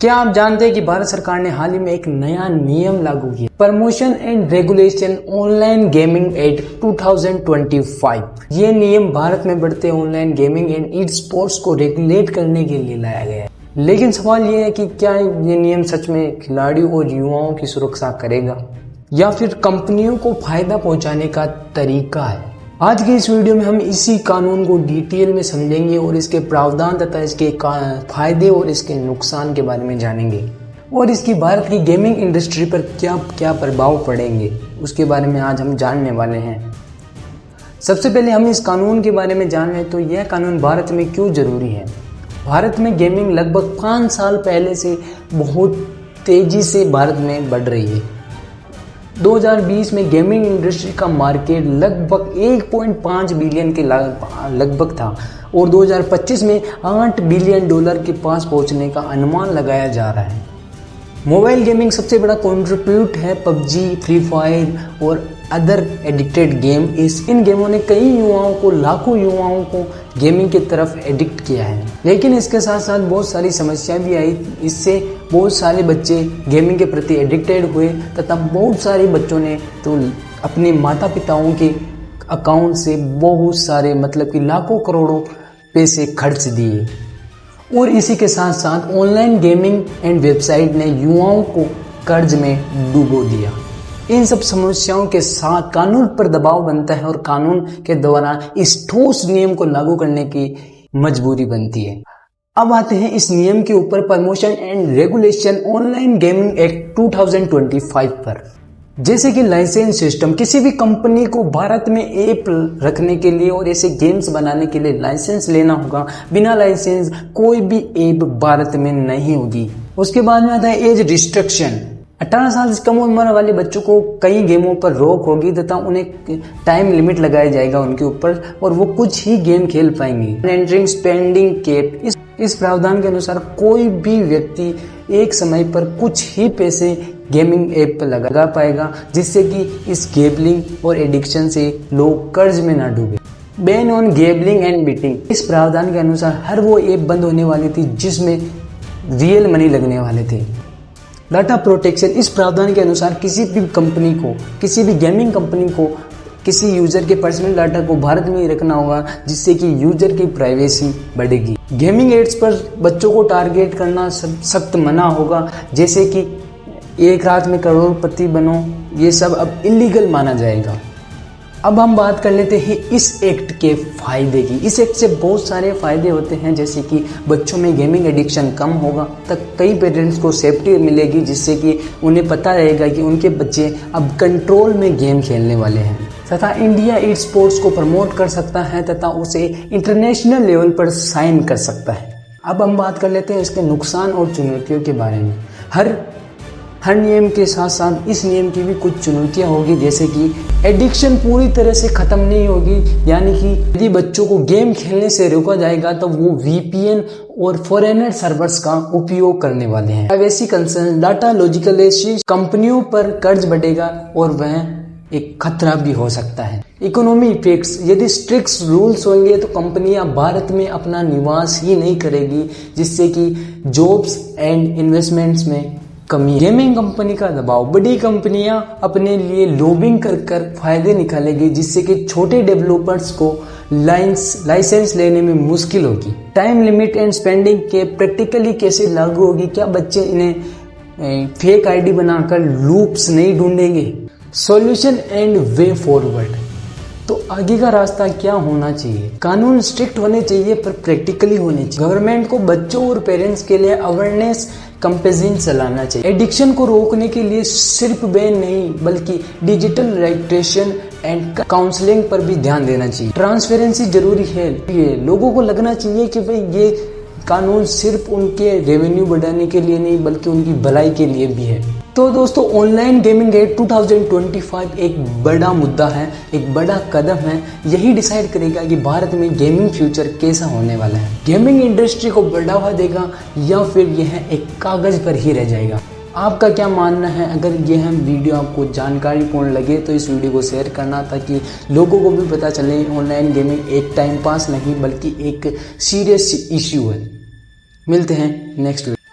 क्या आप जानते हैं कि भारत सरकार ने हाल ही में एक नया नियम लागू किया, promotion and regulation online gaming act 2025। ये नियम भारत में बढ़ते online gaming and e sports को रेगुलेट करने के लिए लाया गया है। लेकिन सवाल ये है कि क्या ये नियम सच में खिलाड़ियों और युवाओं की सुरक्षा करेगा या फिर कंपनियों को फायदा पहुंचाने का तरीका है। आज की इस वीडियो में हम इसी कानून को डिटेल में समझेंगे और इसके प्रावधान तथा इसके फायदे और इसके नुकसान के बारे में जानेंगे और इसकी भारत की गेमिंग इंडस्ट्री पर क्या क्या प्रभाव पड़ेंगे उसके बारे में आज हम जानने वाले हैं। सबसे पहले हम इस कानून के बारे में जान लें तो यह कानून भारत में क्यों जरूरी है। भारत में गेमिंग लगभग 5 साल पहले से बहुत तेजी से भारत में बढ़ रही है। 2020 में गेमिंग इंडस्ट्री का मार्केट लगभग 1.5 बिलियन के लगभग था और 2025 में $8 बिलियन के पास पहुंचने का अनुमान लगाया जा रहा है। मोबाइल गेमिंग सबसे बड़ा कंट्रीब्यूट है पबजी, फ्री फायर और अदर एडिक्टेड गेम। इन गेमों ने कई युवाओं को, लाखों युवाओं को गेमिंग की तरफ एडिक्ट किया है। लेकिन इसके साथ साथ बहुत सारी समस्या भी आई। इससे बहुत सारे बच्चे गेमिंग के प्रति एडिक्टेड हुए तथा बहुत सारे बच्चों ने तो अपने माता पिताओं के अकाउंट से बहुत सारे मतलब कि लाखों करोड़ों पैसे खर्च दिए। और इसी के साथ साथ ऑनलाइन गेमिंग एंड वेबसाइट ने युवाओं को कर्ज में डुबो दिया। इन सब समस्याओं के साथ कानून पर दबाव बनता है और कानून के द्वारा इस ठोस नियम को लागू करने की मजबूरी बनती है। अब आते हैं इस नियम के ऊपर, promotion and regulation online gaming act 2025 पर। जैसे कि लाइसेंस सिस्टम, किसी भी कंपनी को भारत में ऐप रखने के लिए और ऐसे गेम्स बनाने के लिए लाइसेंस लेना होगा। बिना लाइसेंस कोई भी ऐप भारत में नहीं होगी। उसके बाद में आता है एज रिस्ट्रिक्शन। 18 साल से कम उम्र वाले बच्चों को कई गेमों पर रोक होगी तथा उन्हें टाइम लिमिट लगाया जाएगा उनके ऊपर और वो कुछ ही गेम खेल पाएंगे। एंट्रिंग स्पेंडिंग कैप, इस प्रावधान के अनुसार कोई भी व्यक्ति एक समय पर कुछ ही पैसे गेमिंग ऐप पर लगा पाएगा, जिससे कि इस गैम्बलिंग और एडिक्शन से लोग कर्ज में ना डूबे। Ban on gambling and betting, इस प्रावधान के अनुसार हर वो ऐप बंद होने वाली थी जिसमें रियल मनी लगने वाले थे। डाटा प्रोटेक्शन, इस प्रावधान के अनुसार किसी भी कंपनी को, किसी भी गेमिंग कंपनी को किसी यूजर के पर्सनल डाटा को भारत में ही रखना होगा, जिससे कि यूजर की प्राइवेसी बढ़ेगी। गेमिंग एड्स पर बच्चों को टारगेट करना सख्त मना होगा, जैसे कि एक रात में करोड़पति बनो, ये सब अब इलीगल माना जाएगा। अब हम बात कर लेते हैं इस एक्ट के फायदे की। इस एक्ट से बहुत सारे फायदे होते हैं, जैसे कि बच्चों में गेमिंग एडिक्शन कम होगा, तक कई पेरेंट्स को सेफ्टी मिलेगी, जिससे कि उन्हें पता रहेगा कि उनके बच्चे अब कंट्रोल में गेम खेलने वाले हैं। तथा इंडिया ई स्पोर्ट्स को प्रमोट कर सकता है तथा उसे इंटरनेशनल लेवल पर साइन कर सकता है। अब हम बात कर लेते हैं इसके नुकसान और चुनौतियों के बारे में। हर नियम के साथ साथ इस नियम की भी कुछ चुनौतियां होगी, जैसे कि एडिक्शन पूरी तरह से खत्म नहीं होगी, यानी कि यदि बच्चों को गेम खेलने से रोका जाएगा तो वो VPN और फॉरेनर सर्वर्स का उपयोग करने वाले हैं। प्राइवेसी कंसर्न, डाटा लॉजिकल कंपनियों पर कर्ज बढ़ेगा और वह एक खतरा भी हो सकता है। इकोनॉमी इफेक्ट्स, यदि स्ट्रिक्ट रूल्स होंगे तो कंपनियां भारत में अपना निवास ही नहीं करेगी, जिससे कि जॉब्स एंड इन्वेस्टमेंट्स में कमी। गेमिंग कंपनी का दबाव, बड़ी कंपनियां अपने लिए लॉबिंग कर फायदे निकालेगी, जिससे कि छोटे डेवलपर्स को लाइसेंस लेने में मुश्किल होगी। टाइम लिमिट एंड स्पेंडिंग के प्रैक्टिकली कैसे लागू होगी, क्या बच्चे इन्हें फेक ID बनाकर लूप्स नहीं ढूंढेंगे। सॉल्यूशन एंड वे फॉरवर्ड, तो आगे का रास्ता क्या होना चाहिए। कानून स्ट्रिक्ट होने चाहिए पर प्रैक्टिकली होने चाहिए। गवर्नमेंट को बच्चों और पेरेंट्स के लिए अवेयरनेस कैंपेन चलाना चाहिए। एडिक्शन को रोकने के लिए सिर्फ बैन नहीं बल्कि डिजिटल लिटरेशन एंड काउंसलिंग पर भी ध्यान देना चाहिए। ट्रांसपेरेंसी जरूरी है। ये लोगों को लगना चाहिए कि भाई ये कानून सिर्फ उनके रेवेन्यू बढ़ाने के लिए नहीं बल्कि उनकी भलाई के लिए भी है। तो दोस्तों, ऑनलाइन गेमिंग एक्ट 2025 एक बड़ा मुद्दा है, एक बड़ा कदम है। यही डिसाइड करेगा कि भारत में गेमिंग फ्यूचर कैसा होने वाला है। गेमिंग इंडस्ट्री को बढ़ावा देगा या फिर यह एक कागज पर ही रह जाएगा। आपका क्या मानना है? अगर यह वीडियो आपको जानकारीपूर्ण लगे तो इस वीडियो को शेयर करना, ताकि लोगों को भी पता चले ऑनलाइन गेमिंग एक टाइम पास नहीं बल्कि एक सीरियस इश्यू है। मिलते हैं नेक्स्ट वीडियो।